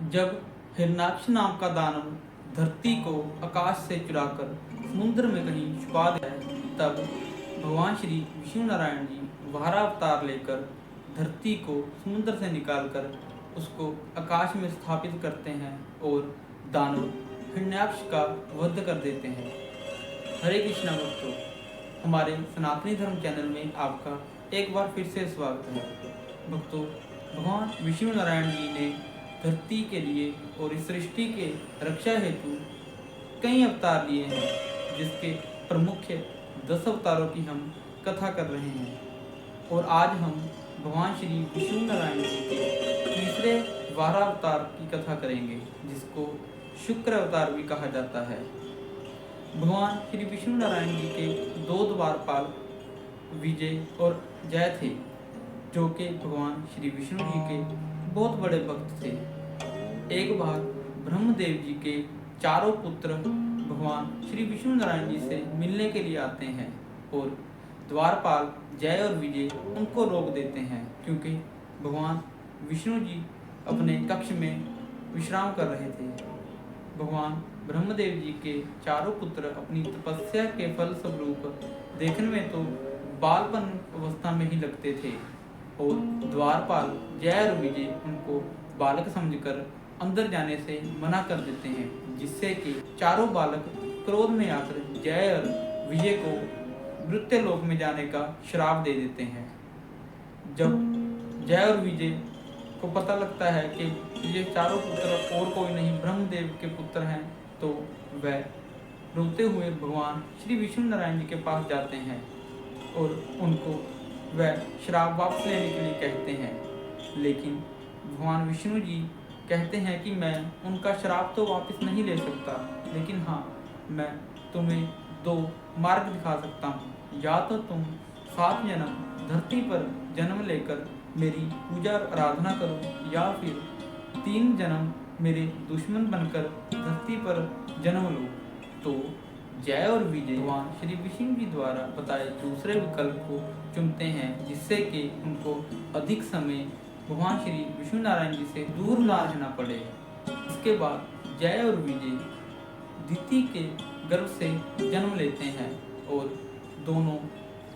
जब हिरणाक्ष नाम का दानव धरती को आकाश से चुराकर समुद्र में कहीं छुपा दिया है, तब भगवान श्री विष्णु नारायण जी वारा अवतार लेकर धरती को समुद्र से निकालकर उसको आकाश में स्थापित करते हैं और दानव हिरण्याक्ष का वध कर देते हैं। हरे कृष्णा भक्तों, हमारे सनातनी धर्म चैनल में आपका एक बार फिर से स्वागत है। भक्तों, भगवान विष्णु नारायण जी ने धरती के लिए और इस सृष्टि के रक्षा हेतु कई अवतार लिए हैं, जिसके प्रमुख 10 अवतारों की हम कथा कर रहे हैं। और आज हम भगवान श्री विष्णु नारायण जी के तीसरे वारा अवतार की कथा करेंगे, जिसको शुक्र अवतार भी कहा जाता है। भगवान श्री विष्णु नारायण जी के 2 द्वारपाल विजय और जय थे, जो कि भगवान श्री विष्णु जी के बहुत बड़े भक्त थे। एक बार ब्रह्मदेव जी के 4 पुत्र भगवान श्री विष्णु नारायण जी से मिलने के लिए आते हैं और द्वारपाल जय और विजय उनको रोक देते हैं, क्योंकि भगवान विष्णु जी अपने कक्ष में विश्राम कर रहे थे। भगवान ब्रह्मदेव जी के 4 पुत्र अपनी तपस्या के फल स्वरूप देखने में तो बालपन अवस्था में ही लगते थे और द्वारपाल जय और विजय उनको बालक समझकर अंदर जाने से मना कर देते हैं, जिससे कि चारों बालक क्रोध में आकर जय और विजय को मृत्यु लोक में जाने का श्राप दे देते हैं। जब जय और विजय को पता लगता है कि ये चारों पुत्र और कोई नहीं ब्रह्मदेव के पुत्र हैं, तो वह रोते हुए भगवान श्री विष्णु नारायण जी के पास जाते हैं और उनको वह श्राप वापस लेने के लिए कहते हैं। लेकिन भगवान विष्णु जी कहते हैं कि मैं उनका श्राप तो वापस नहीं ले सकता, लेकिन हाँ, मैं तुम्हें 2 मार्ग दिखा सकता हूँ। या तो तुम 7 जन्म धरती पर जन्म लेकर मेरी पूजा और आराधना करो, या फिर 3 जन्म मेरे दुश्मन बनकर धरती पर जन्म लो। तो जय और विजय भगवान श्री विष्णु जी द्वारा बताए दूसरे विकल्प को चुनते हैं, जिससे कि उनको अधिक समय भगवान श्री विष्णु नारायण जी से दूर ना रहना पड़े। इसके बाद जय और विजय दिति के गर्भ से जन्म लेते हैं और दोनों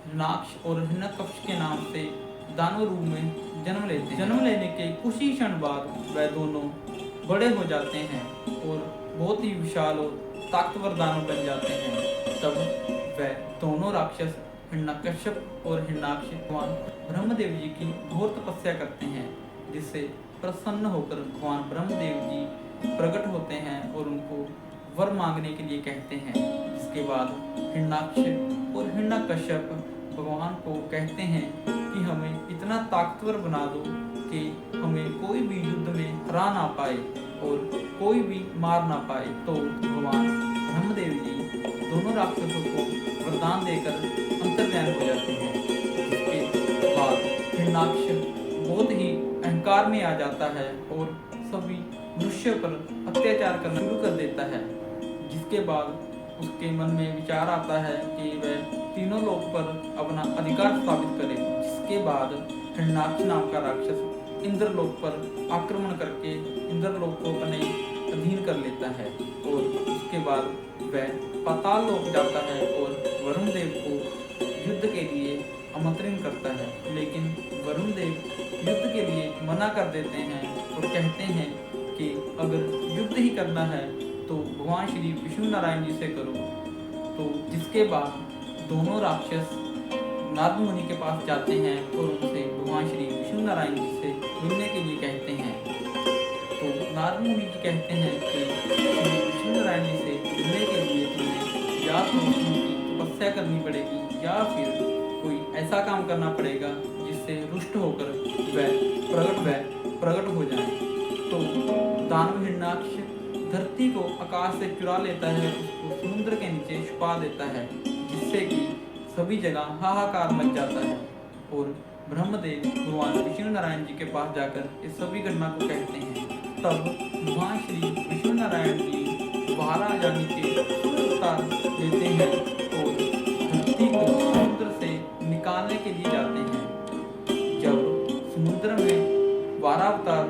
हिरणाक्ष और हिरण्यकश्यप के नाम से दानव रूप में जन्म लेते हैं। जन्म लेने के कुछ ही क्षण बाद वह दोनों बड़े हो जाते हैं और बहुत ही विशाल और ताकतवर दानव बन जाते हैं। तब वह दोनों राक्षस हिरण्यकश्यप और हिरण्याक्ष भगवान ब्रह्मदेव जी की घोर तपस्या करते हैं, जिससे प्रसन्न होकर भगवान ब्रह्मदेव जी प्रकट होते हैं और उनको वर मांगने के लिए कहते हैं। इसके बाद हिरण्याक्ष और हिरण्यकश्यप भगवान को कहते हैं कि हमें इतना ताकतवर बना दो कि हमें कोई भी युद्ध में हरा ना पाए और कोई भी मार ना पाए। तो भगवान ब्रह्मदेव जी दोनों राक्षसों को वरदान देकर अंतर्ध्यान हो जाते हैं। इसके बाद हिरण्याक्ष बहुत ही अहंकार में आ जाता है और सभी मनुष्यों पर अत्याचार करना शुरू कर देता है, जिसके बाद उसके मन में विचार आता है कि वह तीनों लोक पर अपना अधिकार स्थापित करे। जिसके बाद हिरण्याक्ष नाम का राक्षस इंद्रलोक पर आक्रमण करके इंद्रलोक को अपने अधीन कर लेता है और उसके बाद वह पाताल लोक जाता है और वरुण देव को युद्ध के लिए आमंत्रण करता है। लेकिन वरुण देव युद्ध के लिए मना कर देते हैं और कहते हैं कि अगर युद्ध ही करना है तो भगवान श्री विष्णु नारायण जी से करो। तो जिसके बाद दोनों राक्षस नारद मुनि के पास जाते हैं और उनसे भगवान श्री विष्णु नारायण जी से मिलने के लिए कहते हैं। तो नारद मुनि जी कहते हैं कि श्री विष्णु नारायण जी से मिलने के लिए तुम्हें या तो उनकी तपस्या करनी पड़ेगी, या फिर कोई ऐसा काम करना पड़ेगा जिससे रुष्ट होकर वह प्रकट हो जाए। तो दानव हिरण्याक्ष धरती को आकाश से चुरा लेता है, उसको समुद्र के नीचे छुपा देता है, जिससे कि सभी जगह हाहाकार मच जाता है। और ब्रह्मदेव भगवान विष्णु नारायण जी के पास जाकर इस सभी घटना को कहते हैं। तब भगवान श्री विष्णु नारायण जी वारा यानी के अवतार लेते हैं और धरती को समुद्र से निकालने के लिए जाते हैं। जब समुद्र में वारा अवतार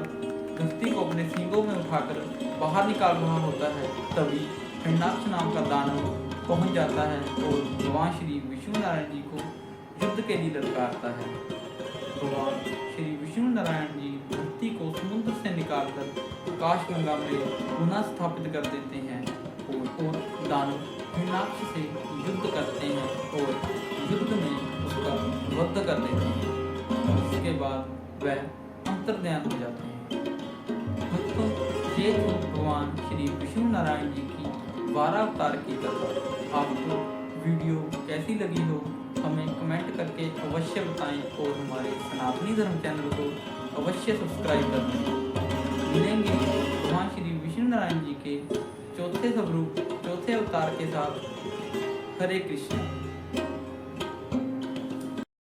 धरती को अपने सींगों में उठाकर बाहर निकाल रहा होता है, तभी हिरण्याक्ष नाम का दानव पहुंच जाता है और भगवान श्री विष्णु नारायण जी को युद्ध के लिए ललकारता है। भगवान श्री विष्णु नारायण जी धरती को समुद्र से निकालकर आकाशगंगा में पुनः स्थापित कर देते हैं और दानव हिरण्याक्ष से युद्ध करते हैं और युद्ध में उसका वध कर देते हैं। इसके बाद वह अंतर्ध्यान हो जाते हैं। भक्तों, ये थी भगवान श्री विष्णु नारायण जी की 12 अवतार की कथा। आपको वीडियो कैसी लगी हो हमें कमेंट करके अवश्य बताएं और हमारे सनातनी धर्म चैनल को अवश्य सब्सक्राइब कर दें। मिलेंगे भगवान श्री विष्णु नारायण जी के चौथे स्वरूप, चौथे अवतार के साथ। हरे कृष्ण।